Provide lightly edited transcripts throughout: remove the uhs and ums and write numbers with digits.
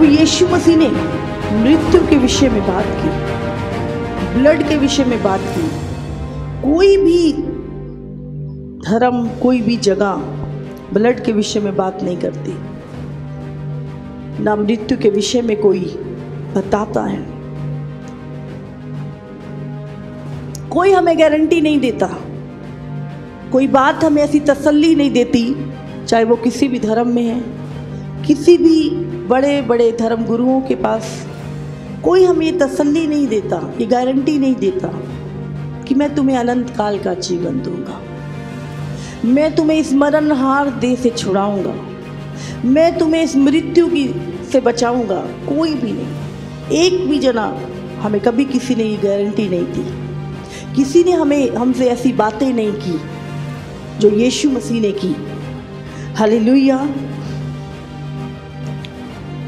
यीशु मसीह ने मृत्यु के विषय में बात की, ब्लड के विषय में बात की। कोई भी धर्म, कोई भी जगह ब्लड के विषय में बात नहीं करती, ना मृत्यु के विषय में कोई बताता है। कोई हमें गारंटी नहीं देता, कोई बात हमें ऐसी तसल्ली नहीं देती, चाहे वो किसी भी धर्म में है, किसी भी बड़े बड़े धर्म गुरुओं के पास कोई हमें ये तसल्ली नहीं देता, ये गारंटी नहीं देता कि मैं तुम्हें अनंत काल का जीवन दूंगा, मैं तुम्हें इस मरणहार देह से छुड़ाऊंगा, मैं तुम्हें इस मृत्यु की से बचाऊंगा। कोई भी नहीं, एक भी जना हमें कभी किसी ने ये गारंटी नहीं दी, किसी ने हमसे ऐसी बातें नहीं की जो यीशु मसीह ने की। हालेलुया।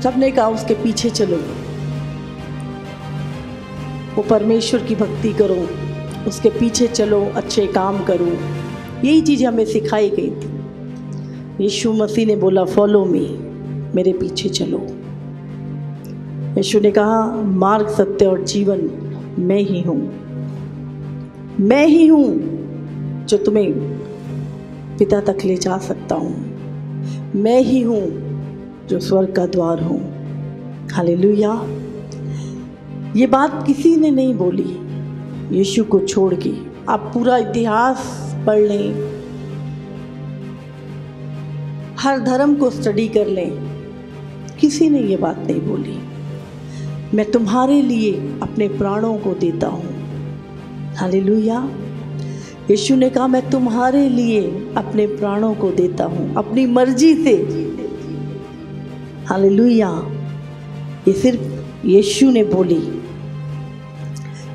सबने कहा उसके पीछे चलो, वो परमेश्वर की भक्ति करो, उसके पीछे चलो, अच्छे काम करो, यही चीज़ हमें सिखाई गई थी। यीशु मसीह ने बोला फॉलो मी, मेरे पीछे चलो। यीशु ने कहा मार्ग, सत्य और जीवन मैं ही हूँ, मैं ही हूँ जो तुम्हें पिता तक ले जा सकता हूँ, मैं ही हूँ जो स्वर्ग का द्वार हूँ। हालेलुया। ये बात किसी ने नहीं बोली यीशु को छोड़ के। आप पूरा इतिहास पढ़ लें, हर धर्म को स्टडी कर लें, किसी ने ये बात नहीं बोली मैं तुम्हारे लिए अपने प्राणों को देता हूँ। हालेलुया। यीशु ने कहा मैं तुम्हारे लिए अपने प्राणों को देता हूँ, अपनी मर्जी से। हालेलुया। ये सिर्फ यीशु ने बोली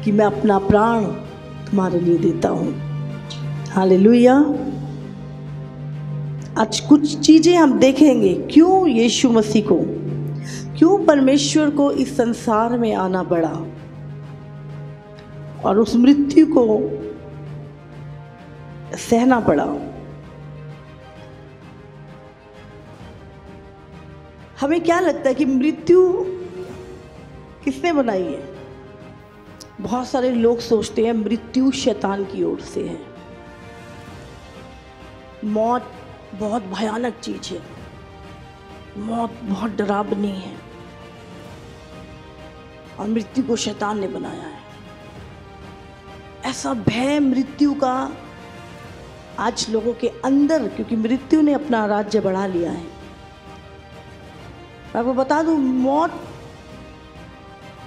कि मैं अपना प्राण तुम्हारे लिए देता हूँ। हालेलुया। आज कुछ चीज़ें हम देखेंगे, क्यों यीशु मसीह को, क्यों परमेश्वर को इस संसार में आना पड़ा और उस मृत्यु को सहना पड़ा। हमें क्या लगता है कि मृत्यु किसने बनाई है? बहुत सारे लोग सोचते हैं मृत्यु शैतान की ओर से है। मौत बहुत भयानक चीज है, मौत बहुत डरावनी है और मृत्यु को शैतान ने बनाया है। ऐसा भय मृत्यु का आज लोगों के अंदर, क्योंकि मृत्यु ने अपना राज्य बढ़ा लिया है। मैं आपको बता दूं, मौत,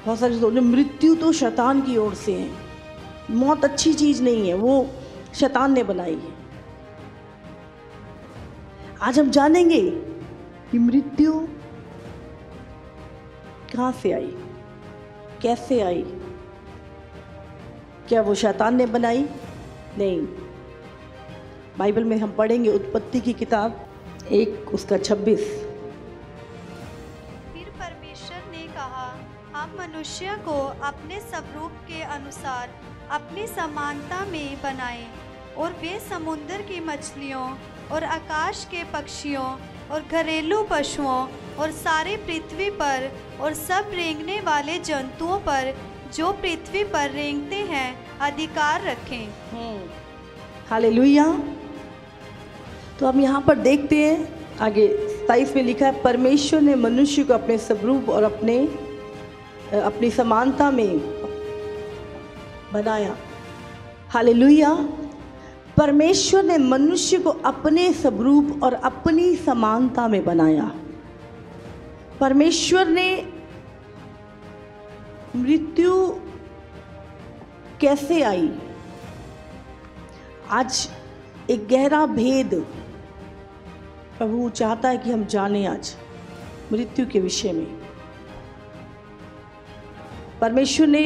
बहुत सारे लोग, मृत्यु तो शैतान की ओर से है, मौत अच्छी चीज नहीं है, वो शैतान ने बनाई है। आज हम जानेंगे कि मृत्यु कहाँ से आई, कैसे आई। क्या वो शैतान ने बनाई? नहीं। बाइबल में हम पढ़ेंगे उत्पत्ति की किताब 1 उसका 26। फिर परमेश्वर ने कहा हम मनुष्य को अपने स्वरूप के अनुसार अपनी समानता में बनाएं, और वे समुद्र की मछलियों और आकाश के पक्षियों और घरेलू पशुओं और सारे पृथ्वी पर और सब रेंगने वाले जंतुओं पर जो पृथ्वी पर रेंगते हैं अधिकार रखें। हालेलुया। तो हम यहाँ पर देखते हैं आगे 27 में लिखा है परमेश्वर ने मनुष्य को अपने स्वरूप और अपनी समानता में बनाया। हालेलुया। परमेश्वर ने मनुष्य को अपने स्वरूप और अपनी समानता में बनाया। परमेश्वर ने मृत्यु कैसे आई, आज एक गहरा भेद प्रभु चाहता है कि हम जानें आज मृत्यु के विषय में। परमेश्वर ने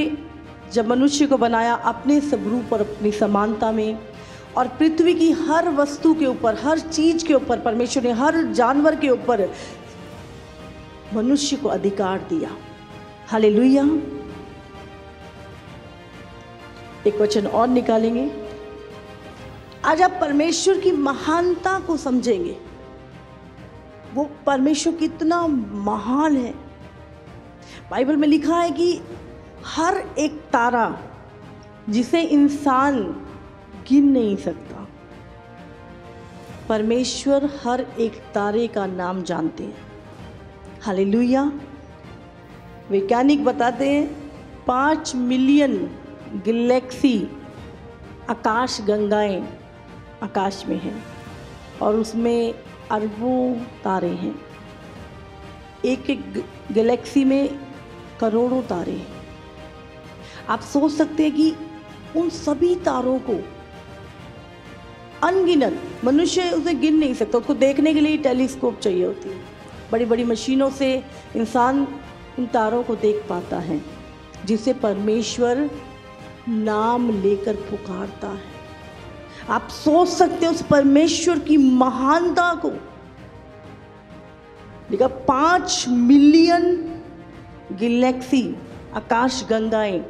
जब मनुष्य को बनाया अपने स्वरूप और अपनी समानता में, और पृथ्वी की हर वस्तु के ऊपर, हर चीज के ऊपर, परमेश्वर ने हर जानवर के ऊपर मनुष्य को अधिकार दिया। हालेलुया। एक वचन और निकालेंगे। आज आप परमेश्वर की महानता को समझेंगे। वो परमेश्वर कितना महान है, बाइबल में लिखा है कि हर एक तारा जिसे इंसान गिन नहीं सकता, परमेश्वर हर एक तारे का नाम जानते हैं। हालेलुया। वैज्ञानिक बताते हैं 5 मिलियन गैलेक्सी आकाश गंगाएं आकाश में हैं और उसमें अरबों तारे हैं। एक एक गैलेक्सी में करोड़ों तारे हैं। आप सोच सकते हैं कि उन सभी तारों को अनगिनत, मनुष्य उसे गिन नहीं सकता। उसको देखने के लिए टेलीस्कोप चाहिए होती है। बड़ी बड़ी मशीनों से इंसान उन तारों को देख पाता है, जिसे परमेश्वर नाम लेकर पुकारता है। आप सोच सकते हैं उस परमेश्वर की महानता को। देखा 5 मिलियन गैलेक्सी आकाश गंगाएं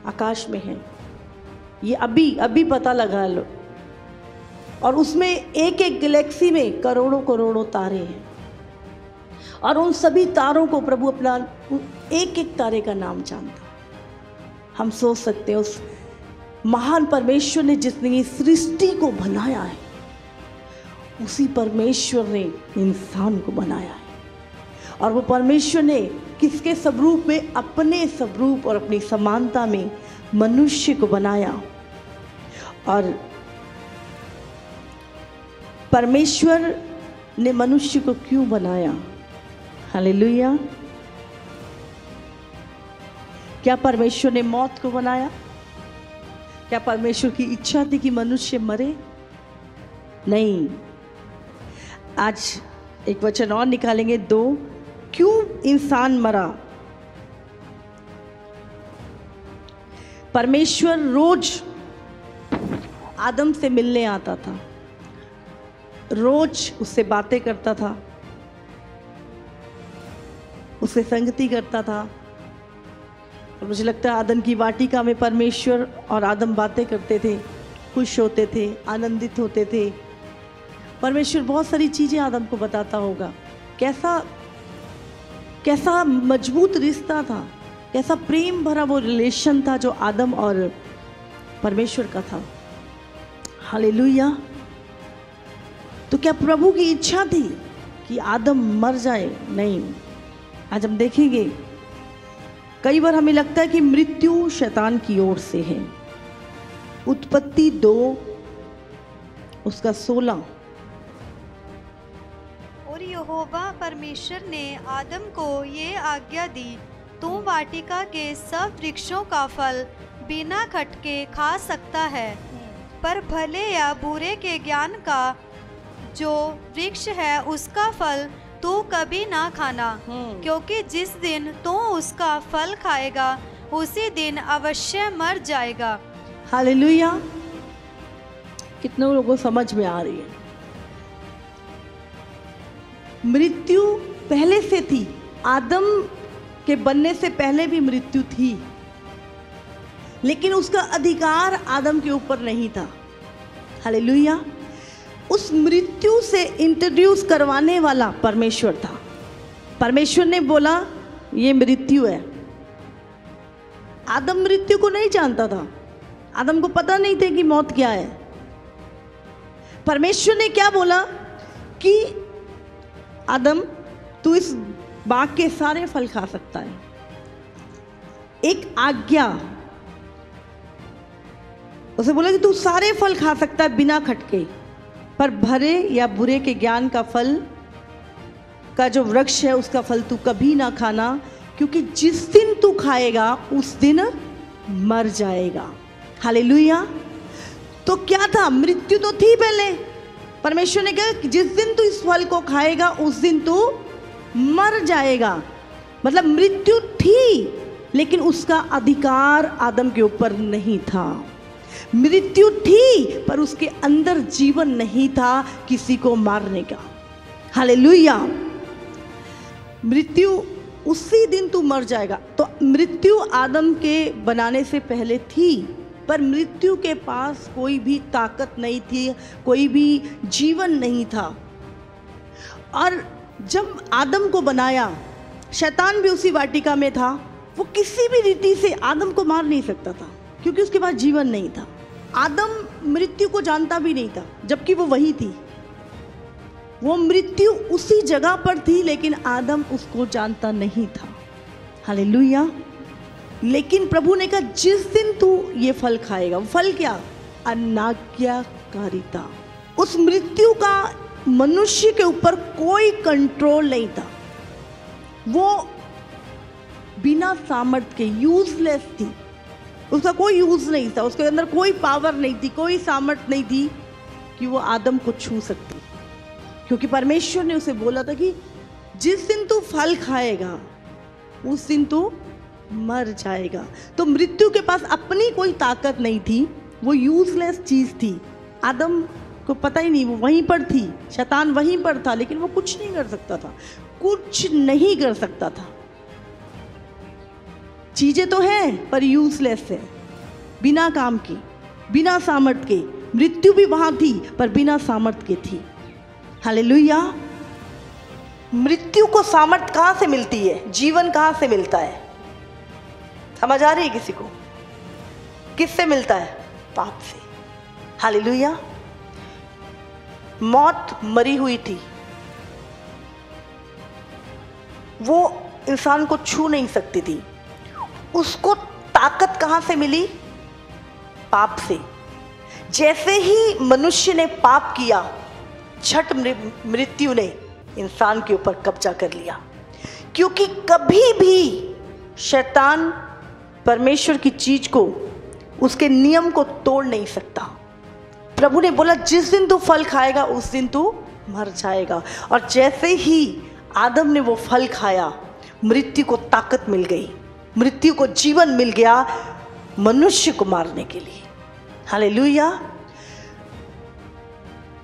आकाश में हैं। ये अभी पता लगा लो। और उसमें एक एक गैलेक्सी में करोड़ों करोड़ों तारे हैं और उन सभी तारों को प्रभु अपना एक एक तारे का नाम जानता। हम सोच सकते हैं उस महान परमेश्वर ने जिसने ये सृष्टि को बनाया है, उसी परमेश्वर ने इंसान को बनाया है। और वो परमेश्वर ने किसके स्वरूप में? अपने स्वरूप और अपनी समानता में मनुष्य को बनाया। और परमेश्वर ने मनुष्य को क्यों बनाया? हालेलुया। क्या परमेश्वर ने मौत को बनाया? क्या परमेश्वर की इच्छा थी कि मनुष्य मरे? नहीं। आज एक वचन और निकालेंगे 2। क्यों इंसान मरा? परमेश्वर रोज आदम से मिलने आता था, रोज उससे बातें करता था, उससे संगति करता था। और मुझे लगता है आदम की वाटिका में परमेश्वर और आदम बातें करते थे, खुश होते थे, आनंदित होते थे। परमेश्वर बहुत सारी चीज़ें आदम को बताता होगा। कैसा मजबूत रिश्ता था, कैसा प्रेम भरा वो रिलेशन था जो आदम और परमेश्वर का था। हालेलुया। तो क्या प्रभु की इच्छा थी कि आदम मर जाए? नहीं। आज हम देखेंगे कई बार हमें लगता है कि मृत्यु शैतान की ओर से है। उत्पत्ति 2 उसका 16। और यहोवा परमेश्वर ने आदम को ये आज्ञा दी, तू वाटिका के सब वृक्षों का फल बिना खटके खा सकता है, पर भले या बुरे के ज्ञान का जो वृक्ष है उसका फल तू कभी ना खाना, क्योंकि जिस दिन तू उसका फल खाएगा उसी दिन अवश्य मर जाएगा। हालेलुया। कितने लोगों को समझ में आ रही है? मृत्यु पहले से थी। आदम के बनने से पहले भी मृत्यु थी, लेकिन उसका अधिकार आदम के ऊपर नहीं था। हालेलुया। उस मृत्यु से इंट्रोड्यूस करवाने वाला परमेश्वर था। परमेश्वर ने बोला ये मृत्यु है। आदम मृत्यु को नहीं जानता था। आदम को पता नहीं था कि मौत क्या है। परमेश्वर ने क्या बोला कि आदम तू इस बाग के सारे फल खा सकता है। एक आज्ञा, उसे बोला कि तू सारे फल खा सकता है बिना खटके, पर भले या बुरे के ज्ञान का फल का जो वृक्ष है उसका फल तू कभी ना खाना, क्योंकि जिस दिन तू खाएगा उस दिन मर जाएगा। हालेलुया। तो क्या था? मृत्यु तो थी पहले। परमेश्वर ने कहा कि जिस दिन तू इस फल को खाएगा उस दिन तू मर जाएगा। मतलब मृत्यु थी, लेकिन उसका अधिकार आदम के ऊपर नहीं था। मृत्यु थी, पर उसके अंदर जीवन नहीं था किसी को मारने का। हालेलुया। मृत्यु उसी दिन तू मर जाएगा। तो मृत्यु आदम के बनाने से पहले थी, पर मृत्यु के पास कोई भी ताकत नहीं थी, कोई भी जीवन नहीं था। और जब आदम को बनाया, शैतान भी उसी वाटिका में था। वो किसी भी रीति से आदम को मार नहीं सकता था क्योंकि उसके पास जीवन नहीं था। आदम मृत्यु को जानता भी नहीं था, जबकि वो वही थी। वो मृत्यु उसी जगह पर थी, लेकिन आदम उसको जानता नहीं था। हालेलुया। लेकिन प्रभु ने कहा जिस दिन तू ये फल खाएगा, वो फल क्या? अनाज्ञाकारिता। उस मृत्यु का मनुष्य के ऊपर कोई कंट्रोल नहीं था। वो बिना सामर्थ्य के यूजलेस थी, उसका कोई यूज नहीं था, उसके अंदर कोई पावर नहीं थी, कोई सामर्थ्य नहीं थी कि वो आदम को छू सकती, क्योंकि परमेश्वर ने उसे बोला था कि जिस दिन तू फल खाएगा उस दिन तू मर जाएगा। तो मृत्यु के पास अपनी कोई ताकत नहीं थी, वो यूजलेस चीज थी। आदम को पता ही नहीं, वो वहीं पर थी, शैतान वहीं पर था, लेकिन वो कुछ नहीं कर सकता था, कुछ नहीं कर सकता था। चीजें तो हैं पर यूजलेस है, बिना काम की, बिना सामर्थ्य के। मृत्यु भी वहां थी पर बिना सामर्थ्य के थी। हालेलुया। मृत्यु को सामर्थ्य कहां से मिलती है? जीवन कहां से मिलता है? समझ आ रही है किसी को? किससे मिलता है? पाप से। हालेलुया। मौत मरी हुई थी, वो इंसान को छू नहीं सकती थी। उसको ताकत कहां से मिली? पाप से। जैसे ही मनुष्य ने पाप किया, झट मृत्यु ने इंसान के ऊपर कब्जा कर लिया, क्योंकि कभी भी शैतान परमेश्वर की चीज को, उसके नियम को तोड़ नहीं सकता। प्रभु ने बोला जिस दिन तू फल खाएगा उस दिन तू मर जाएगा। और जैसे ही आदम ने वो फल खाया, मृत्यु को ताकत मिल गई, मृत्यु को जीवन मिल गया मनुष्य को मारने के लिए। हालेलुया।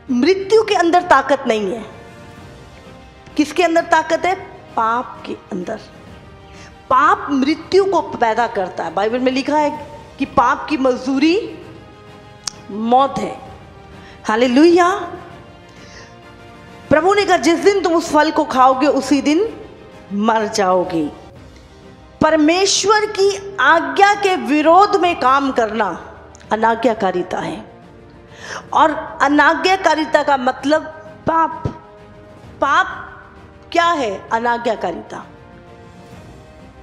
मृत्यु के अंदर ताकत नहीं है। किसके अंदर ताकत है? पाप के अंदर। पाप मृत्यु को पैदा करता है। बाइबल में लिखा है कि पाप की मजदूरी मौत है। हालेलुया। प्रभु ने कहा जिस दिन तुम उस फल को खाओगे उसी दिन मर जाओगे। परमेश्वर की आज्ञा के विरोध में काम करना अनाज्ञाकारिता है, और अनाज्ञाकारिता का मतलब पाप। पाप क्या है? अनाज्ञाकारिता।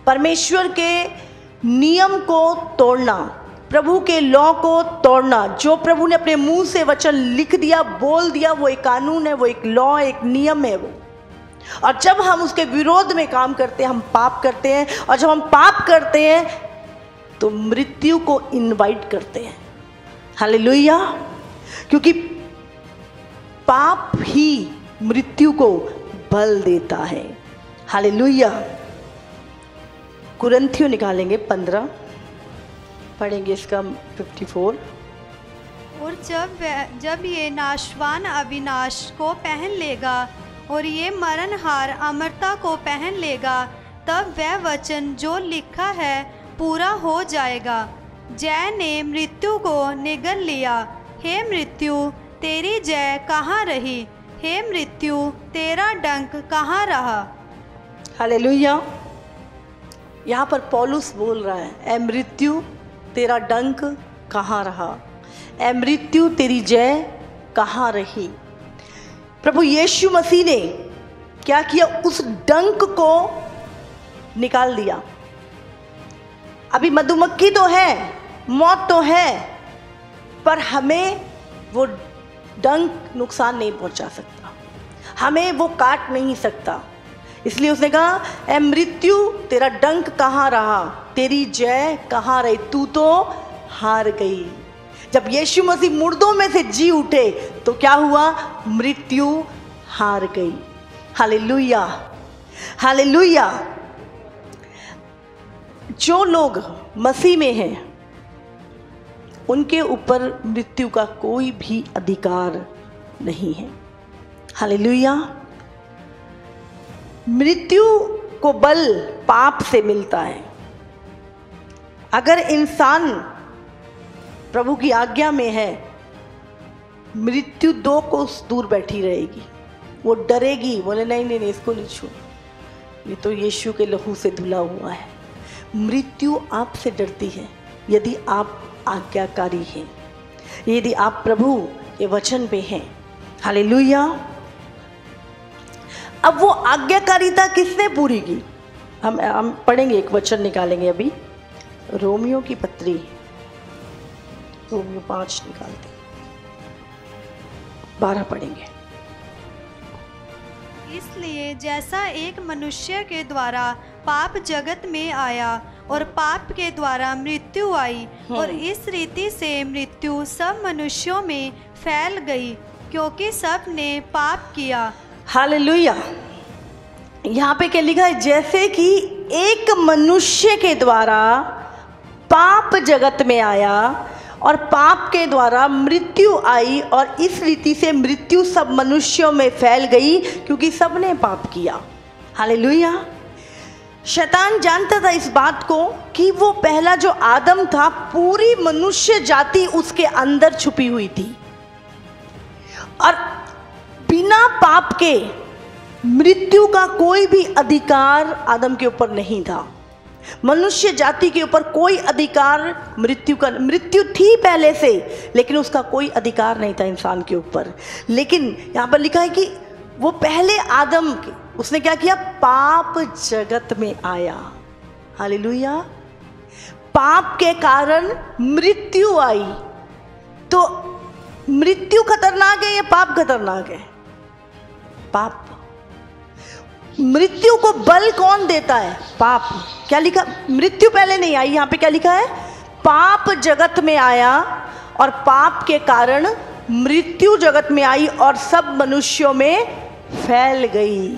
परमेश्वर के नियम को तोड़ना, प्रभु के लॉ को तोड़ना। जो प्रभु ने अपने मुंह से वचन लिख दिया, बोल दिया, वो एक कानून है, वो एक लॉ, एक नियम है वो। और जब हम उसके विरोध में काम करते हैं, हम पाप करते हैं। और जब हम पाप करते हैं तो मृत्यु को इनवाइट करते हैं। हालेलुया। क्योंकि पाप ही मृत्यु को बल देता है। हालेलुया। कुरिन्थियों निकालेंगे 15, पढ़ेंगे इसका 54। और जब ये नाशवान अविनाश को पहन लेगा और ये मरणहार अमरता को पहन लेगा, तब वह वचन जो लिखा है पूरा हो जाएगा। जय ने मृत्यु को निगल लिया। हे मृत्यु तेरी जय कहाँ रही? हे मृत्यु तेरा डंक कहाँ रहा? हालेलुया। यहाँ पर पौलुस बोल रहा है, ए मृत्यु तेरा डंक कहाँ रहा? ए मृत्यु तेरी जय कहाँ रही? प्रभु यीशु मसीह ने क्या किया? उस डंक को निकाल दिया। अभी मधुमक्खी तो है, मौत तो है, पर हमें वो डंक नुकसान नहीं पहुंचा सकता, हमें वो काट नहीं सकता। इसलिए उसने कहा, ए मृत्यु तेरा डंक कहाँ रहा? तेरी जय कहाँ रही? तू तो हार गई। जब यीशु मसीह मुर्दों में से जी उठे तो क्या हुआ? मृत्यु हार गई। हालेलुया। हालेलुया। जो लोग मसीह में हैं उनके ऊपर मृत्यु का कोई भी अधिकार नहीं है। हालेलुया। मृत्यु को बल पाप से मिलता है। अगर इंसान प्रभु की आज्ञा में है, मृत्यु 2 कोस दूर बैठी रहेगी। वो डरेगी, बोले नहीं नहीं नहीं इसको नहीं छू। ये तो यीशु के लहू से धुला हुआ है। मृत्यु आपसे डरती है यदि आप आज्ञाकारी हैं, यदि आप प्रभु के वचन पे हैं। हालेलुया। अब वो आज्ञाकारिता किसने पूरी की? हम पढ़ेंगे, एक वचन निकालेंगे अभी, रोमियो की पत्री, रोमियो 5 निकालते, 12 पढ़ेंगे। इसलिए जैसा एक मनुष्य के द्वारा पाप जगत में आया और पाप के द्वारा मृत्यु आई, और इस रीति से मृत्यु सब मनुष्यों में फैल गई क्योंकि सब ने पाप किया। हालेलुया। यहाँ पे क्या लिखा है? जैसे कि एक मनुष्य के द्वारा पाप जगत में आया और पाप के द्वारा मृत्यु आई, और इस रीति से मृत्यु सब मनुष्यों में फैल गई क्योंकि सबने पाप किया। हालेलुया। शैतान जानता था इस बात को कि वो पहला जो आदम था, पूरी मनुष्य जाति उसके अंदर छुपी हुई थी, और बिना पाप के मृत्यु का कोई भी अधिकार आदम के ऊपर नहीं था। मनुष्य जाति के ऊपर कोई अधिकार मृत्यु थी पहले से, लेकिन उसका कोई अधिकार नहीं था इंसान के ऊपर। लेकिन यहाँ पर लिखा है कि वो पहले आदम के, उसने क्या किया? पाप जगत में आया। हालेलुया। पाप के कारण मृत्यु आई। तो मृत्यु खतरनाक है या पाप खतरनाक है? पाप। मृत्यु को बल कौन देता है? पाप। क्या लिखा? मृत्यु पहले नहीं आई, यहाँ पे क्या लिखा है? पाप जगत में आया और पाप के कारण मृत्यु जगत में आई और सब मनुष्यों में फैल गई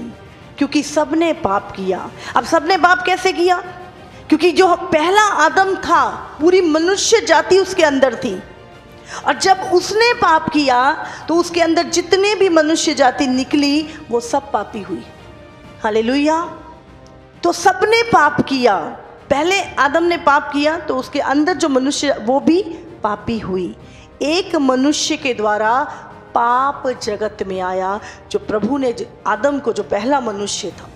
क्योंकि सबने पाप किया। अब सबने पाप कैसे किया? क्योंकि जो पहला आदम था, पूरी मनुष्य जाति उसके अंदर थी, और जब उसने पाप किया तो उसके अंदर जितने भी मनुष्य जाति निकली वो सब पापी हुई। हालेलुया। तो सबने पाप किया। पहले आदम ने पाप किया तो उसके अंदर जो मनुष्य, वो भी पापी हुई। एक मनुष्य के द्वारा पाप जगत में आया, जो प्रभु ने आदम को, जो पहला मनुष्य था,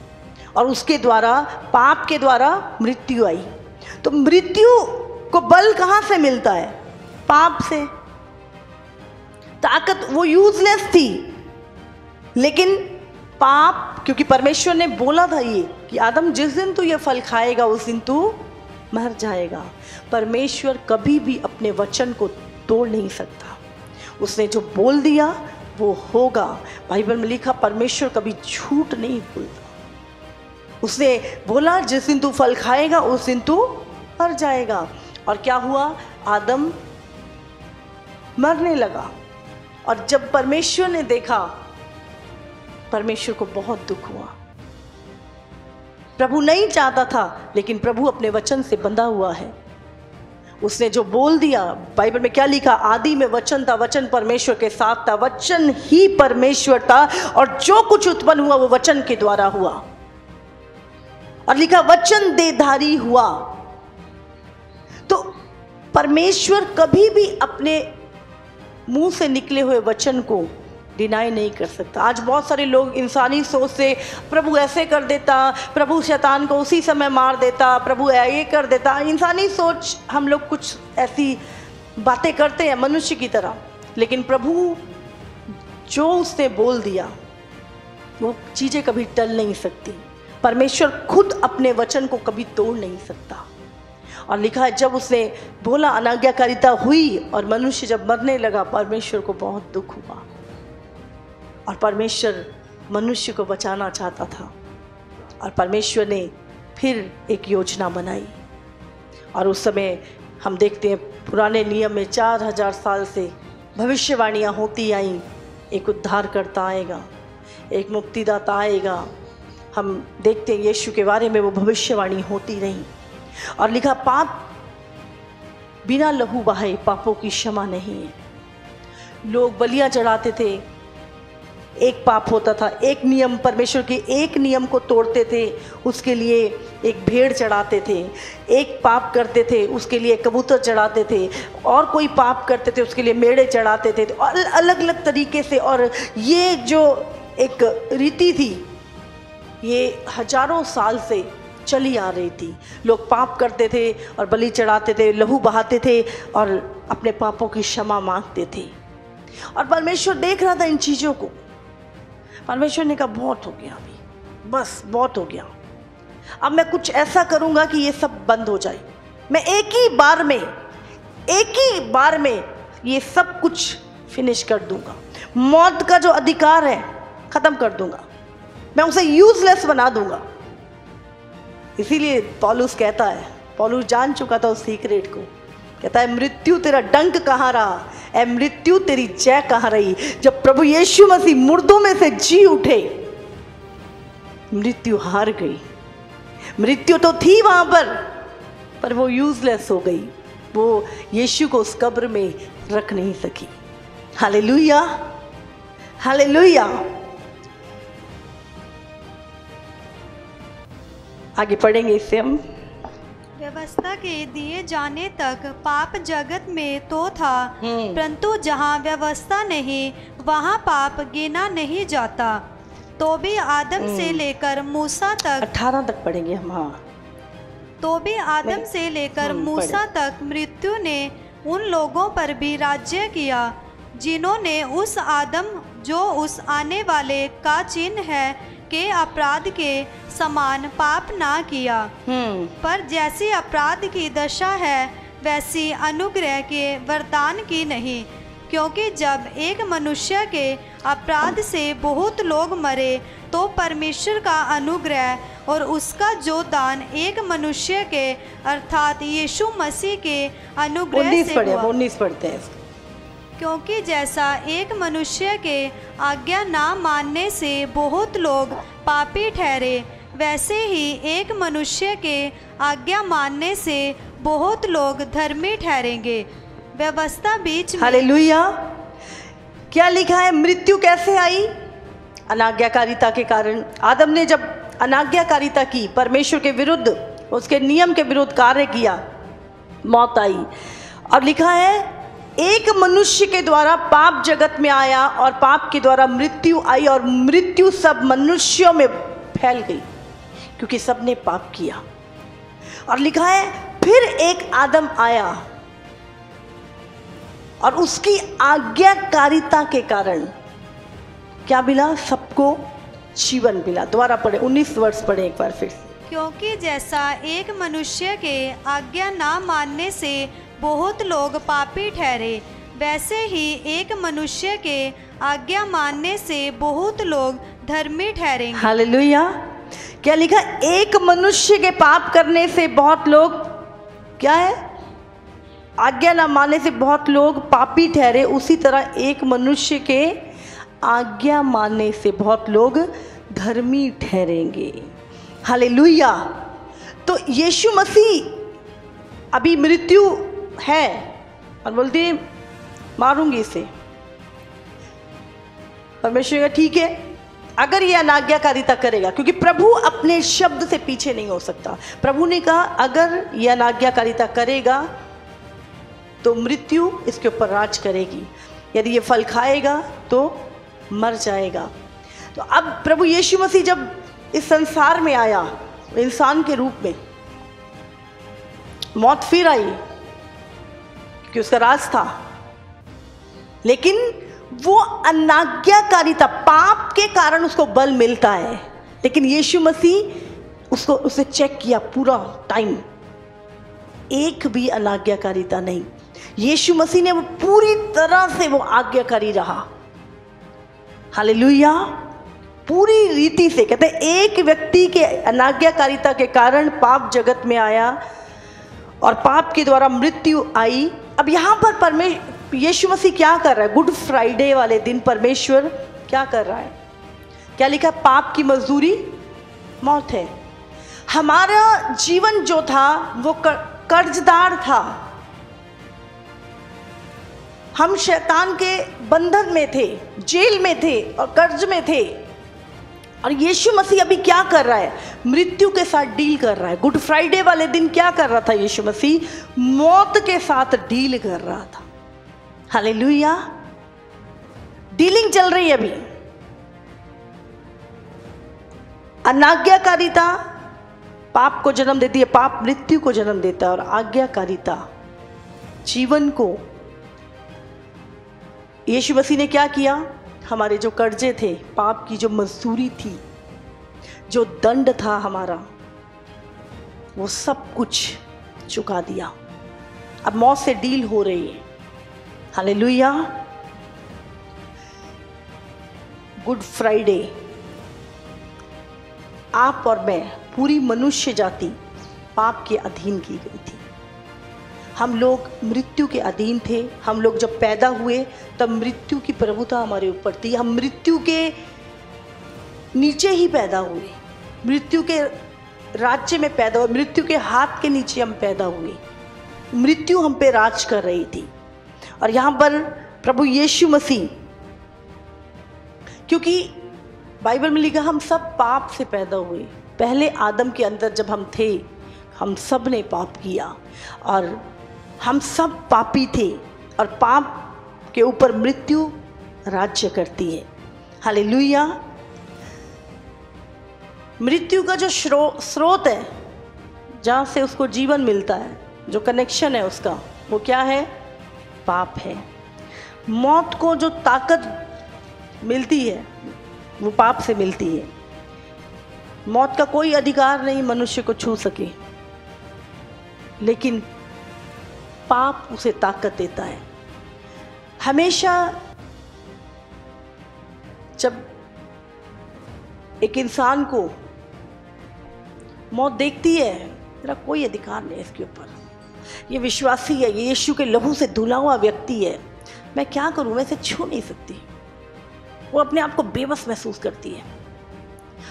और उसके द्वारा, पाप के द्वारा मृत्यु आई। तो मृत्यु को बल कहाँ से मिलता है? पाप से। ताकत वो यूजलेस थी, लेकिन पाप, क्योंकि परमेश्वर ने बोला था ये कि आदम जिस दिन तू ये फल खाएगा उस दिन तू मर जाएगा। परमेश्वर कभी भी अपने वचन को तोड़ नहीं सकता। उसने जो बोल दिया वो होगा। बाइबल में लिखा परमेश्वर कभी झूठ नहीं बोलता। उसने बोला जिस दिन तू फल खाएगा उस दिन तू मर जाएगा। और क्या हुआ? आदम मरने लगा। और जब परमेश्वर ने देखा, परमेश्वर को बहुत दुख हुआ। प्रभु नहीं चाहता था, लेकिन प्रभु अपने वचन से बंधा हुआ है। उसने जो बोल दिया, बाइबल में क्या लिखा? आदि में वचन था, वचन परमेश्वर के साथ था, वचन ही परमेश्वर था, और जो कुछ उत्पन्न हुआ वो वचन के द्वारा हुआ। और लिखा वचन देहधारी हुआ। तो परमेश्वर कभी भी अपने मुंह से निकले हुए वचन को डिनाई नहीं कर सकता। आज बहुत सारे लोग इंसानी सोच से, प्रभु ऐसे कर देता, प्रभु शैतान को उसी समय मार देता, प्रभु ये कर देता। इंसानी सोच, हम लोग कुछ ऐसी बातें करते हैं मनुष्य की तरह, लेकिन प्रभु जो उसने बोल दिया वो चीज़ें कभी टल नहीं सकती। परमेश्वर खुद अपने वचन को कभी तोड़ नहीं सकता। और लिखा है जब उसने बोला, अनाज्ञाकारिता हुई और मनुष्य जब मरने लगा, परमेश्वर को बहुत दुख हुआ। और परमेश्वर मनुष्य को बचाना चाहता था, और परमेश्वर ने फिर एक योजना बनाई। और उस समय हम देखते हैं पुराने नियम में 4000 साल से भविष्यवाणियाँ होती आईं, एक उद्धारकर्ता आएगा, एक मुक्तिदाता आएगा। हम देखते हैं यीशु के बारे में वो भविष्यवाणी होती रही। और लिखा पाप बिना लहू बहाए पापों की क्षमा नहीं है। लोग बलियां चढ़ाते थे, एक पाप होता था, एक नियम, परमेश्वर के एक नियम को तोड़ते थे, उसके लिए एक भेड़ चढ़ाते थे। एक पाप करते थे, उसके लिए कबूतर चढ़ाते थे, और कोई पाप करते थे उसके लिए मेढ़े चढ़ाते थे, अलग अलग तरीके से। और ये जो एक रीति थी ये हजारों साल से चली आ रही थी। लोग पाप करते थे और बलि चढ़ाते थे, लहू बहाते थे और अपने पापों की क्षमा मांगते थे। और परमेश्वर देख रहा था इन चीज़ों को। परमेश्वर ने कहा बहुत हो गया, अभी बस बहुत हो गया, अब मैं कुछ ऐसा करूँगा कि ये सब बंद हो जाए। मैं एक ही बार में ये सब कुछ फिनिश कर दूंगा। मौत का जो अधिकार है ख़त्म कर दूंगा, मैं उसे यूजलेस बना दूंगा। इसीलिए पौलुस कहता है, पौलुस जान चुका था उस सीक्रेट को, कहता है मृत्यु तेरा डंक कहाँ रहा, ऐ मृत्यु तेरी जय कहाँ रही। जब प्रभु यीशु मसीह मुर्दों में से जी उठे, मृत्यु हार गई। मृत्यु तो थी वहां पर वो यूजलेस हो गई। वो यीशु को उस कब्र में रख नहीं सकी। Hallelujah, hallelujah. आगे पढ़ेंगे इससे हम। व्यवस्था के दिए जाने तक पाप जगत में तो था, परंतु जहाँ व्यवस्था नहीं वहाँ पाप गिना नहीं जाता। तो भी आदम से लेकर मूसा तक 18 तक पढ़ेंगे हम। हाँ, तो भी आदम से लेकर मूसा तक मृत्यु ने उन लोगों पर भी राज्य किया जिन्होंने उस आदम जो उस आने वाले का चिन्ह है के अपराध के समान पाप ना किया। पर जैसी अपराध की दशा है वैसी अनुग्रह के वरदान की नहीं, क्योंकि जब एक मनुष्य के अपराध से बहुत लोग मरे तो परमेश्वर का अनुग्रह और उसका जो दान एक मनुष्य के अर्थात यीशु मसीह के अनुग्रह से हुआ। 19 पढ़ते हैं। क्योंकि जैसा एक मनुष्य के आज्ञा ना मानने से बहुत लोग पापी ठहरे, वैसे ही एक मनुष्य के आज्ञा मानने से बहुत लोग धर्मी ठहरेंगे। व्यवस्था बीच में। हालेलुया। क्या लिखा है? मृत्यु कैसे आई? अनाज्ञाकारिता के कारण। आदम ने जब अनाज्ञाकारिता की, परमेश्वर के विरुद्ध, उसके नियम के विरुद्ध कार्य किया, मौत आई। और लिखा है एक मनुष्य के द्वारा पाप जगत में आया और पाप के द्वारा मृत्यु आई, और मृत्यु सब मनुष्यों में फैल गई क्योंकि सबने पाप किया। और लिखा है फिर एक आदम आया और उसकी आज्ञाकारिता के कारण क्या मिला? सबको जीवन मिला। दोबारा पढ़े, 19 वर्ष पढ़े एक बार फिर से। क्योंकि जैसा एक मनुष्य के आज्ञा ना मानने से बहुत लोग पापी ठहरे, वैसे ही एक मनुष्य के आज्ञा मानने से बहुत लोग धर्मी ठहरेंगे। हालेलुया। क्या लिखा? एक मनुष्य के पाप करने से बहुत लोग, क्या है? आज्ञा ना मानने से बहुत लोग पापी ठहरे, उसी तरह एक मनुष्य के आज्ञा मानने से बहुत लोग धर्मी ठहरेंगे। हालेलुया। तो यीशु मसीह अभी मृत्यु है और बोलती है मारूंगी इसे। परमेश्वर का ठीक है अगर ये अनाज्ञाकारिता करेगा, क्योंकि प्रभु अपने शब्द से पीछे नहीं हो सकता। प्रभु ने कहा अगर ये अनाज्ञाकारिता करेगा तो मृत्यु इसके ऊपर राज करेगी, यदि ये फल खाएगा तो मर जाएगा। तो अब प्रभु यीशु मसीह जब इस संसार में आया इंसान के रूप में, मौत फिर आई क्योंकि उसका राज था, लेकिन वो अनाज्ञाकारिता, पाप के कारण उसको बल मिलता है, लेकिन यीशु मसीह उसे चेक किया पूरा टाइम, एक भी अनाज्ञाकारिता नहीं। यीशु मसीह ने वो पूरी तरह से वो आज्ञाकारी रहा। हालेलुया। पूरी रीति से। कहते एक व्यक्ति के अनाज्ञाकारिता के कारण पाप जगत में आया और पाप के द्वारा मृत्यु आई। अब यहाँ पर यीशु मसीह क्या कर रहा है? गुड फ्राइडे वाले दिन परमेश्वर क्या कर रहा है? क्या लिखा? पाप की मजदूरी मौत है। हमारा जीवन जो था वो कर्जदार था, हम शैतान के बंधन में थे, जेल में थे और कर्ज में थे। और यीशु मसीह अभी क्या कर रहा है? मृत्यु के साथ डील कर रहा है। गुड फ्राइडे वाले दिन क्या कर रहा था यीशु मसीह? मौत के साथ डील कर रहा था। हालेलुया। डीलिंग चल रही है अभी। अनाज्ञाकारिता पाप को जन्म देती है, पाप मृत्यु को जन्म देता है, और आज्ञाकारिता जीवन को। यीशु मसीह ने क्या किया? हमारे जो कर्जे थे, पाप की जो मजदूरी थी, जो दंड था हमारा, वो सब कुछ चुका दिया। अब मौत से डील हो रही है। हालेलुया। गुड फ्राइडे, आप और मैं, पूरी मनुष्य जाति पाप के अधीन की गई थी। हम लोग मृत्यु के अधीन थे। हम लोग जब पैदा हुए तब मृत्यु की प्रभुता हमारे ऊपर थी। हम मृत्यु के नीचे ही पैदा हुए, मृत्यु के राज्य में पैदा हुए, मृत्यु के हाथ के नीचे हम पैदा हुए। मृत्यु हम पे राज कर रही थी। और यहाँ पर प्रभु यीशु मसीह, क्योंकि बाइबल में लिखा हम सब पाप से पैदा हुए। पहले आदम के अंदर जब हम थे, हम सब ने पाप किया और हम सब पापी थे, और पाप के ऊपर मृत्यु राज्य करती है। हालेलुया। मृत्यु का जो स्रोत है, जहाँ से उसको जीवन मिलता है, जो कनेक्शन है उसका, वो क्या है? पाप है। मौत को जो ताकत मिलती है वो पाप से मिलती है। मौत का कोई अधिकार नहीं मनुष्य को छू सके, लेकिन पाप उसे ताकत देता है। हमेशा जब एक इंसान को मौत देखती है, मेरा कोई अधिकार नहीं इसके ऊपर, ये विश्वासी है, ये यीशु के लहू से धुला हुआ व्यक्ति है, मैं क्या करूं, मैं इसे छू नहीं सकती। वो अपने आप को बेबस महसूस करती है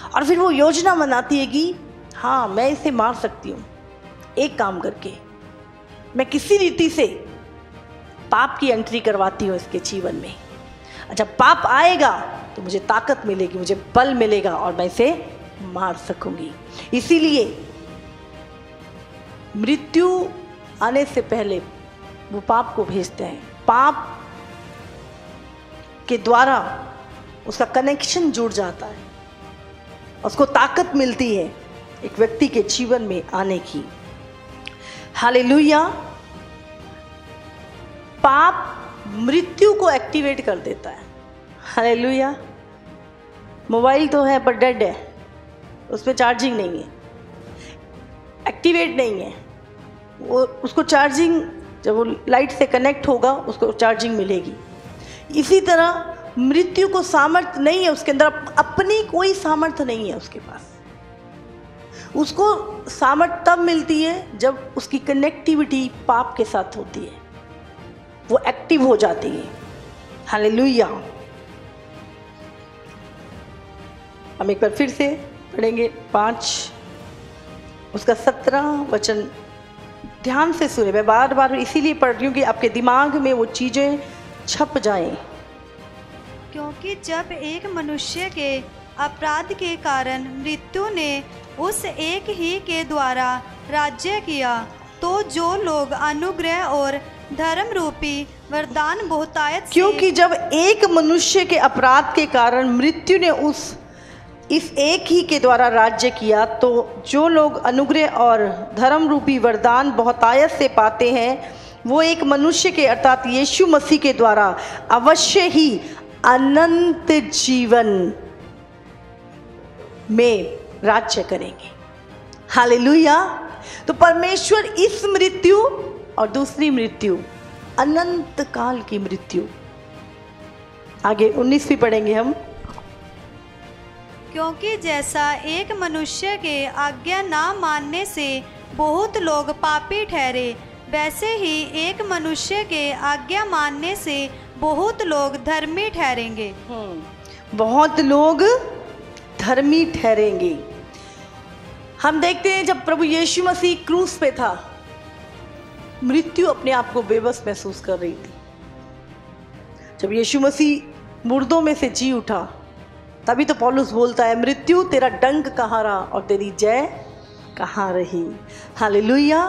और फिर वो योजना बनाती है कि हाँ, मैं इसे मार सकती हूँ। एक काम करके मैं किसी रीति से पाप की एंट्री करवाती हूँ इसके जीवन में। जब पाप आएगा तो मुझे ताकत मिलेगी, मुझे बल मिलेगा और मैं इसे मार सकूंगी। इसीलिए मृत्यु आने से पहले वो पाप को भेजते हैं। पाप के द्वारा उसका कनेक्शन जुड़ जाता है, उसको ताकत मिलती है एक व्यक्ति के जीवन में आने की। हालेलुया। पाप मृत्यु को एक्टिवेट कर देता है। हालेलुया। मोबाइल तो है पर डेड है, उसमें चार्जिंग नहीं है, एक्टिवेट नहीं है। वो उसको चार्जिंग, जब वो लाइट से कनेक्ट होगा उसको चार्जिंग मिलेगी। इसी तरह मृत्यु को सामर्थ्य नहीं है उसके अंदर, अपनी कोई सामर्थ्य नहीं है उसके पास। उसको सामर्थ्य तब मिलती है जब उसकी कनेक्टिविटी पाप के साथ होती है, वो एक्टिव हो जाती है। हालेलुया। हम एक बार फिर से पढ़ेंगे 5 उसका 17 वचन। ध्यान से सुने, मैं बार बार इसीलिए पढ़ रही हूँ कि आपके दिमाग में वो चीज़ें छप जाएं। क्योंकि जब एक मनुष्य के अपराध के कारण मृत्यु ने उस एक ही के द्वारा राज्य किया, तो जो लोग अनुग्रह और धर्म रूपी वरदान बहुतायत से, क्योंकि जब एक मनुष्य के अपराध के कारण मृत्यु ने इस एक ही के द्वारा राज्य किया, तो जो लोग अनुग्रह और धर्म रूपी वरदान बहुतायत से पाते हैं, वो एक मनुष्य के अर्थात यीशु मसीह के द्वारा अवश्य ही अनंत जीवन में राज्य करेंगे। हालेलुया। तो परमेश्वर इस मृत्यु और दूसरी मृत्यु, अनंत काल की मृत्यु, आगे 19 भी पढ़ेंगे हम। क्योंकि जैसा एक मनुष्य के आज्ञा ना मानने से बहुत लोग पापी ठहरे, वैसे ही एक मनुष्य के आज्ञा मानने से बहुत लोग धर्मी ठहरेंगे। बहुत लोग धर्मी ठहरेंगे। हम देखते हैं जब प्रभु यीशु मसीह क्रूस पे था, मृत्यु अपने आप को बेबस महसूस कर रही थी। जब यीशु मसीह मुर्दों में से जी उठा, तभी तो पौलुस बोलता है, मृत्यु तेरा डंक कहाँ रहा और तेरी जय कहाँ रही। हालेलुया।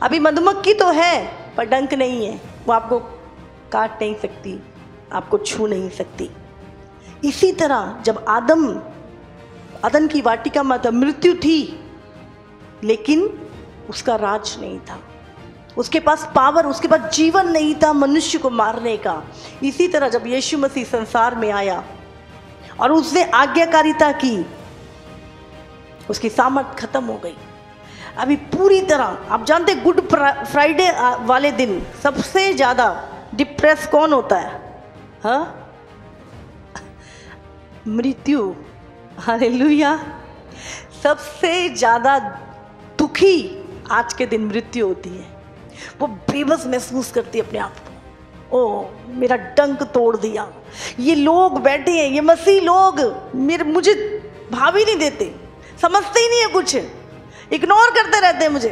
अभी मधुमक्खी तो है पर डंक नहीं है, वो आपको काट नहीं सकती, आपको छू नहीं सकती। इसी तरह जब आदम अदन की वाटिका में तो मृत्यु थी, लेकिन उसका राज नहीं था। उसके पास पावर, उसके पास जीवन नहीं था मनुष्य को मारने का। इसी तरह जब यीशु मसीह संसार में आया और उसने आज्ञाकारिता की, उसकी सामर्थ खत्म हो गई। अभी पूरी तरह आप जानते, गुड फ्राइडे वाले दिन सबसे ज़्यादा डिप्रेस कौन होता है? हाँ, मृत्यु। हालेलुया। सबसे ज़्यादा दुखी आज के दिन मृत्यु होती है। वो बेबस महसूस करती है अपने आप को, ओ मेरा डंक तोड़ दिया, ये लोग बैठे हैं, ये मसीह लोग मुझे भाव ही नहीं देते, समझते ही नहीं है, कुछ इग्नोर करते रहते हैं, मुझे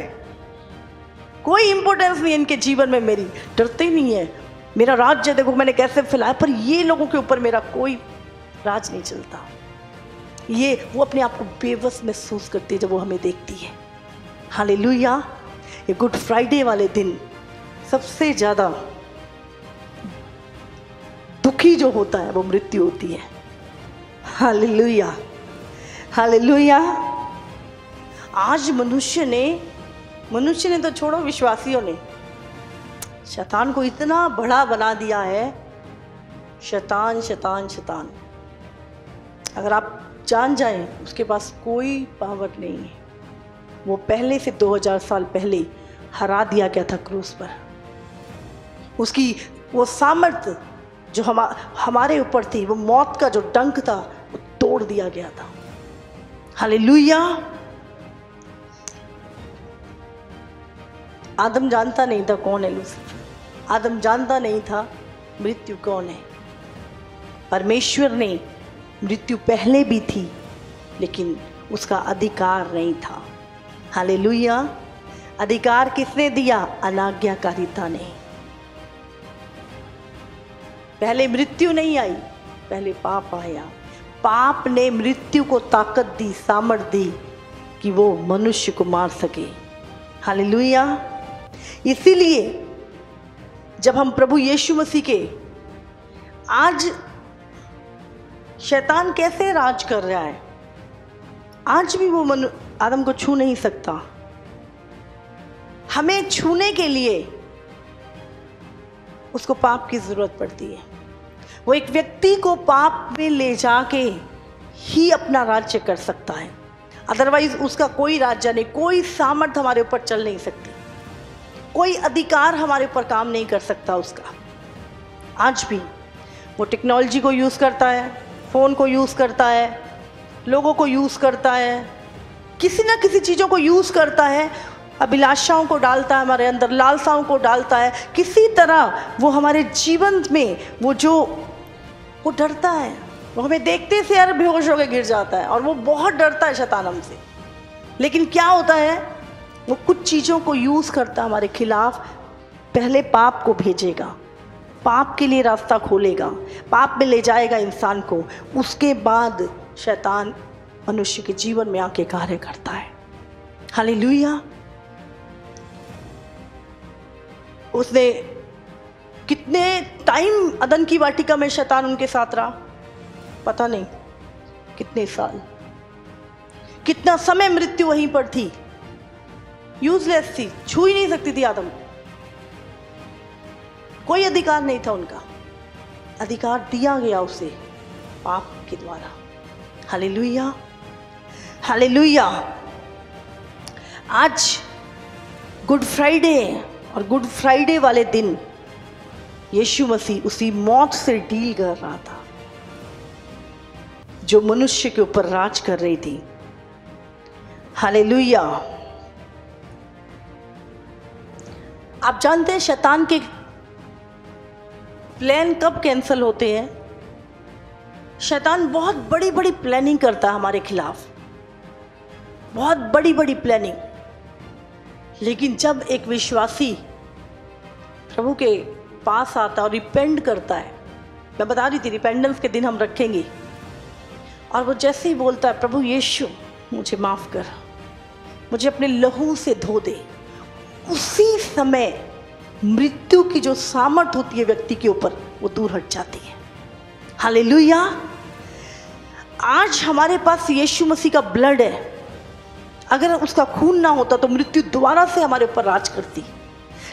कोई इंपॉर्टेंस नहीं है इनके जीवन में, मेरी डरते ही नहीं है, मेरा राज्य देखो मैंने कैसे फैलाया, पर ये लोगों के ऊपर मेरा कोई राज नहीं चलता। ये वो अपने आप को बेबस महसूस करती है जब वो हमें देखती है। हालेलुया। ये गुड फ्राइडे वाले दिन सबसे ज़्यादा दुखी जो होता है वो मृत्यु होती है। Hallelujah, hallelujah. आज मनुष्य ने तो छोड़ो, विश्वासियों ने शैतान को इतना बड़ा बना दिया है। शैतान शैतान शैतान, अगर आप जान जाएं, उसके पास कोई पावर नहीं है। वो पहले से 2000 साल पहले हरा दिया गया था क्रूस पर। उसकी वो सामर्थ्य जो हमारे ऊपर थी, वो मौत का जो डंक था, वो तोड़ दिया गया था। हालेलुया। आदम जानता नहीं था कौन है लूसीफर। आदम जानता नहीं था मृत्यु कौन है। परमेश्वर ने, मृत्यु पहले भी थी लेकिन उसका अधिकार नहीं था। हालेलुया। अधिकार किसने दिया? अनाज्ञाकारिता ने। पहले मृत्यु नहीं आई, पहले पाप आया। पाप ने मृत्यु को ताकत दी, सामर्थ दी कि वो मनुष्य को मार सके। हालेलुया। इसीलिए जब हम प्रभु यीशु मसीह के, आज शैतान कैसे राज कर रहा है, आज भी वो आदम को छू नहीं सकता। हमें छूने के लिए उसको पाप की जरूरत पड़ती है। वो एक व्यक्ति को पाप में ले जाके ही अपना राज्य कर सकता है, अदरवाइज उसका कोई राज्य नहीं, कोई सामर्थ हमारे ऊपर चल नहीं सकती, कोई अधिकार हमारे ऊपर काम नहीं कर सकता उसका। आज भी वो टेक्नोलॉजी को यूज़ करता है, फ़ोन को यूज़ करता है, लोगों को यूज़ करता है, किसी ना किसी चीज़ों को यूज़ करता है, अभिलाषाओं को डालता है हमारे अंदर, लालसाओं को डालता है। किसी तरह वो हमारे जीवन में वो डरता है, वो हमें देखते से यार बेहोश होकर गिर जाता है, और वो बहुत डरता है शैतान हमसे। लेकिन क्या होता है, वो कुछ चीज़ों को यूज़ करता है हमारे खिलाफ। पहले पाप को भेजेगा, पाप के लिए रास्ता खोलेगा, पाप में ले जाएगा इंसान को, उसके बाद शैतान मनुष्य के जीवन में आके कार्य करता है। हालेलुया। उसने कितने टाइम अदन की वाटिका में शैतान उनके साथ रहा, पता नहीं कितने साल, कितना समय मृत्यु वहीं पर थी, यूजलेस थी, छू ही नहीं सकती थी आदम, कोई अधिकार नहीं था उनका। अधिकार दिया गया उसे पाप के द्वारा। Hallelujah, hallelujah. आज गुड फ्राइडे, और गुड फ्राइडे वाले दिन यीशु मसीह उसी मौत से डील कर रहा था जो मनुष्य के ऊपर राज कर रही थी। हालेलुया। आप जानते हैं शैतान के प्लान कब कैंसिल होते हैं? शैतान बहुत बड़ी बड़ी प्लानिंग करता है हमारे खिलाफ, बहुत बड़ी बड़ी प्लानिंग। लेकिन जब एक विश्वासी प्रभु के पास आता और रिपेंड करता है, मैं बता रही थी रिपेंडेंस के दिन हम रखेंगे, और वो जैसे ही बोलता है प्रभु यीशु मुझे माफ़ कर, मुझे अपने लहू से धो दे, उसी समय मृत्यु की जो सामर्थ होती है व्यक्ति के ऊपर, वो दूर हट जाती है। हालेलुया। आज हमारे पास यीशु मसीह का ब्लड है, अगर उसका खून ना होता तो मृत्यु दोबारा से हमारे ऊपर राज करती।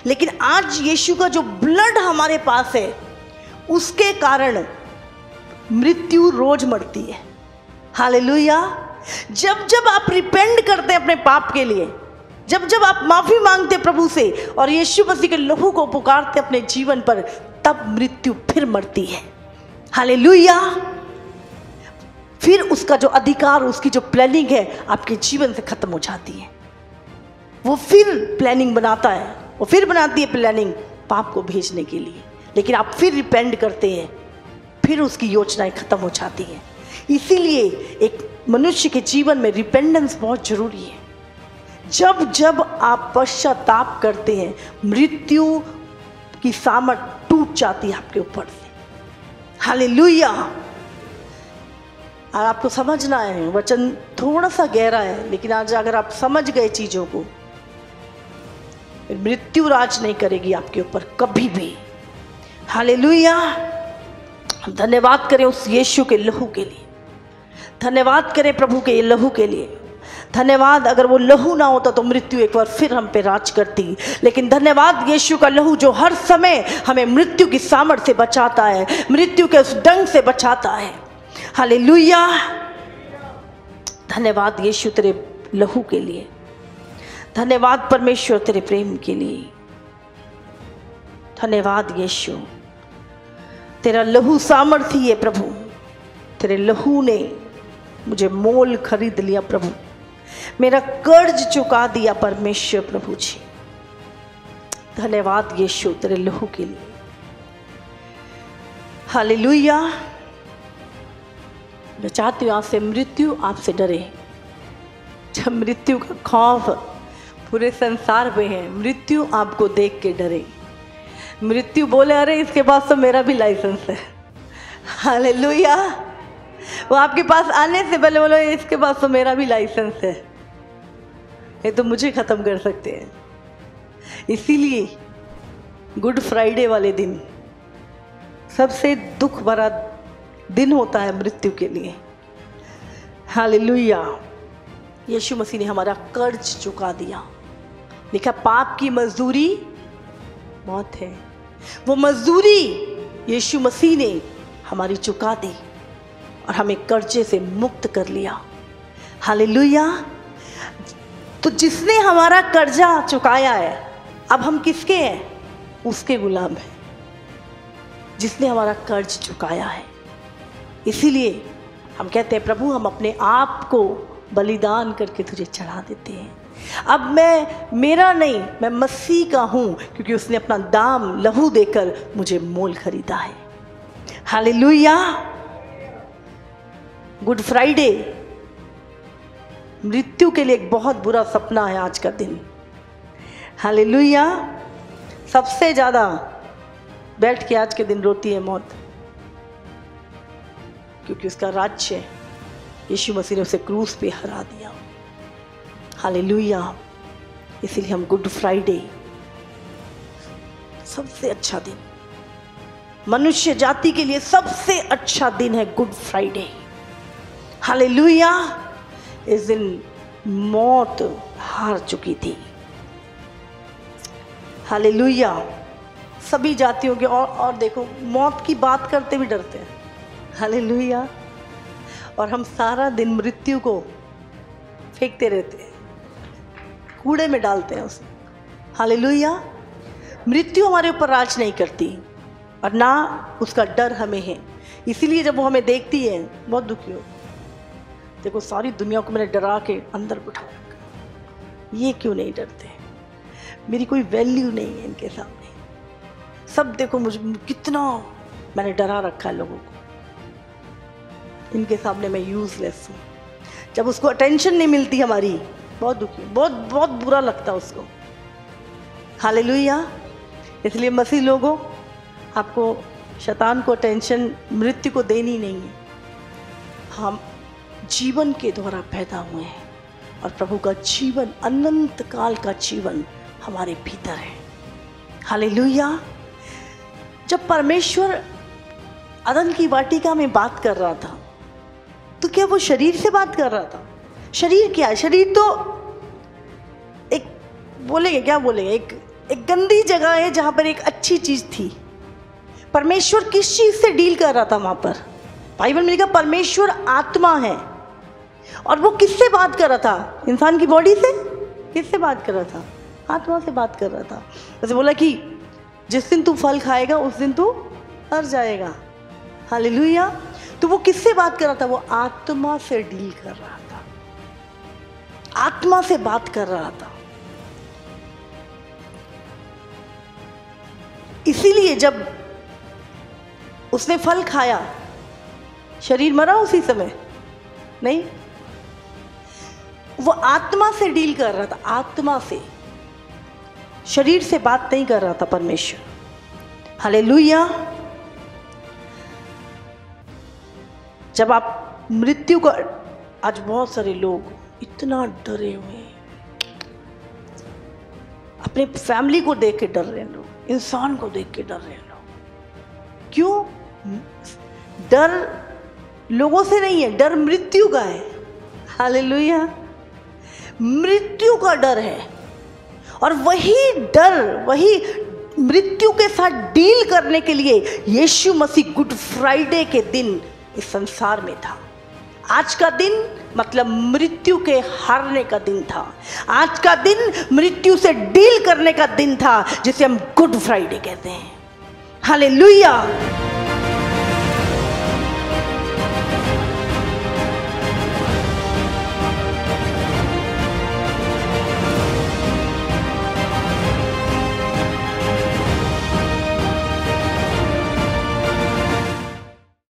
लेकिन आज यीशु का जो ब्लड हमारे पास है, उसके कारण मृत्यु रोज मरती है। हालेलुया। जब जब आप रिपेंड करते हैं अपने पाप के लिए, जब जब आप माफी मांगते प्रभु से और यीशु मसीह के लहू को पुकारते अपने जीवन पर, तब मृत्यु फिर मरती है। हालेलुया। फिर उसका जो अधिकार, उसकी जो प्लानिंग है आपके जीवन से खत्म हो जाती है। वो फिर प्लानिंग बनाता है, वो फिर बनाती है प्लानिंग पाप को भेजने के लिए। लेकिन आप फिर रिपेंड करते हैं, फिर उसकी योजनाएं खत्म हो जाती हैं। इसीलिए एक मनुष्य के जीवन में रिपेंडेंस बहुत जरूरी है। जब जब आप पश्चाताप करते हैं, मृत्यु की सामर्थ टूट जाती है आपके ऊपर से। हालेलुया। और आपको समझना है, वचन थोड़ा सा गहरा है, लेकिन आज अगर आप समझ गए चीजों को, फिर मृत्यु राज नहीं करेगी आपके ऊपर कभी भी। हालेलुया। हम धन्यवाद करें उस यीशु के लहू के लिए, धन्यवाद करें प्रभु के लहू के लिए। धन्यवाद, अगर वो लहू ना होता तो मृत्यु एक बार फिर हम पे राज करती। लेकिन धन्यवाद यीशु का लहू जो हर समय हमें मृत्यु की सामर्थ से बचाता है, मृत्यु के उस डंग से बचाता है। हालेलुया। धन्यवाद यीशु तेरे लहू के लिए, धन्यवाद परमेश्वर तेरे प्रेम के लिए। धन्यवाद यीशु, तेरा लहू सामर्थी है प्रभु। तेरे लहू ने मुझे मोल खरीद लिया प्रभु, मेरा कर्ज चुका दिया परमेश्वर प्रभु जी। धन्यवाद यीशु तेरे लहू के लिए। हालेलुया। मैं चाहती हूँ आपसे मृत्यु आपसे डरे। जब मृत्यु का खौफ पूरे संसार में है, मृत्यु आपको देख के डरे। मृत्यु बोले अरे इसके पास तो मेरा भी लाइसेंस है। हालेलुया। वो आपके पास आने से पहले बोलो इसके पास तो मेरा भी लाइसेंस है, ये तो मुझे खत्म कर सकते हैं। इसीलिए गुड फ्राइडे वाले दिन सबसे दुख भरा दिन होता है मृत्यु के लिए। हालेलुया। यीशु मसीह ने हमारा कर्ज चुका दिया। लिखा पाप की मजदूरी मौत है, वो मजदूरी यीशु मसीह ने हमारी चुका दी और हमें कर्जे से मुक्त कर लिया। हालेलुया। तो जिसने हमारा कर्जा चुकाया है, अब हम किसके हैं? उसके गुलाम हैं, जिसने हमारा कर्ज चुकाया है। इसीलिए हम कहते हैं प्रभु हम अपने आप को बलिदान करके तुझे चढ़ा देते हैं। अब मैं मेरा नहीं, मैं मसीह का हूं, क्योंकि उसने अपना दाम लहू देकर मुझे मोल खरीदा है। हालेलुया। गुड फ्राइडे मृत्यु के लिए एक बहुत बुरा सपना है आज का दिन। हालेलुया। सबसे ज़्यादा बैठ के आज के दिन रोती है मौत, क्योंकि उसका राज्य यीशु मसीह ने उसे क्रूस पे हरा दिया। हालेलुया। इसीलिए हम गुड फ्राइडे, सबसे अच्छा दिन, मनुष्य जाति के लिए सबसे अच्छा दिन है गुड फ्राइडे। हालेलुया। इस दिन मौत हार चुकी थी। हालेलुया। सभी जातियों के और देखो मौत की बात करते भी डरते हैं। हालेलुया। और हम सारा दिन मृत्यु को फेंकते रहते हैं, कूड़े में डालते हैं उसे। हालेलुया। मृत्यु हमारे ऊपर राज नहीं करती और ना उसका डर हमें है। इसीलिए जब वो हमें देखती है बहुत दुखी हो। देखो सारी दुनिया को मैंने डरा के अंदर बिठा रखा, ये क्यों नहीं डरते? मेरी कोई वैल्यू नहीं है इनके सामने। सब देखो मुझे कितना मैंने डरा रखा है लोगों को, इनके सामने मैं यूजलेस हूँ। जब उसको अटेंशन नहीं मिलती हमारी, बहुत दुखी, बहुत बहुत बुरा लगता है उसको। हालेलुया। इसलिए मसीह लोगों, आपको शैतान को अटेंशन मृत्यु को देनी नहीं है। हम जीवन के द्वारा पैदा हुए हैं और प्रभु का जीवन, अनंत काल का जीवन हमारे भीतर है। हालेलुया। जब परमेश्वर अदन की वाटिका में बात कर रहा था, तो क्या वो शरीर से बात कर रहा था? शरीर क्या है? शरीर तो एक बोलेंगे, क्या बोलेंगे, एक गंदी जगह है जहां पर एक अच्छी चीज थी। परमेश्वर किस चीज से डील कर रहा था वहां पर? बाइबल में लिखा परमेश्वर आत्मा है, और वो किससे बात कर रहा था? इंसान की बॉडी से? किससे बात कर रहा था? आत्मा से बात कर रहा था। जैसे बोला कि जिस दिन तू फल खाएगा उस दिन तू मर जाएगा। हालेलुया। तो वो किससे बात कर रहा था? वो आत्मा से डील कर रहा था, आत्मा से बात कर रहा था। इसीलिए जब उसने फल खाया, शरीर मरा उसी समय? नहीं, वो आत्मा से डील कर रहा था, आत्मा से, शरीर से बात नहीं कर रहा था परमेश्वर। हालेलुया। जब आप मृत्यु का, आज बहुत सारे लोग इतना डरे हुए हैं, अपने फैमिली को देख के डर रहे हैं लोग, इंसान को देख के डर रहे हैं लोग। क्यों? डर लोगों से नहीं है, डर मृत्यु का है। हालेलुया। मृत्यु का डर है, और वही डर, वही मृत्यु के साथ डील करने के लिए यीशु मसीह गुड फ्राइडे के दिन इस संसार में था। आज का दिन मतलब मृत्यु के हारने का दिन था। आज का दिन मृत्यु से डील करने का दिन था, जिसे हम गुड फ्राइडे कहते हैं। हालेलुया।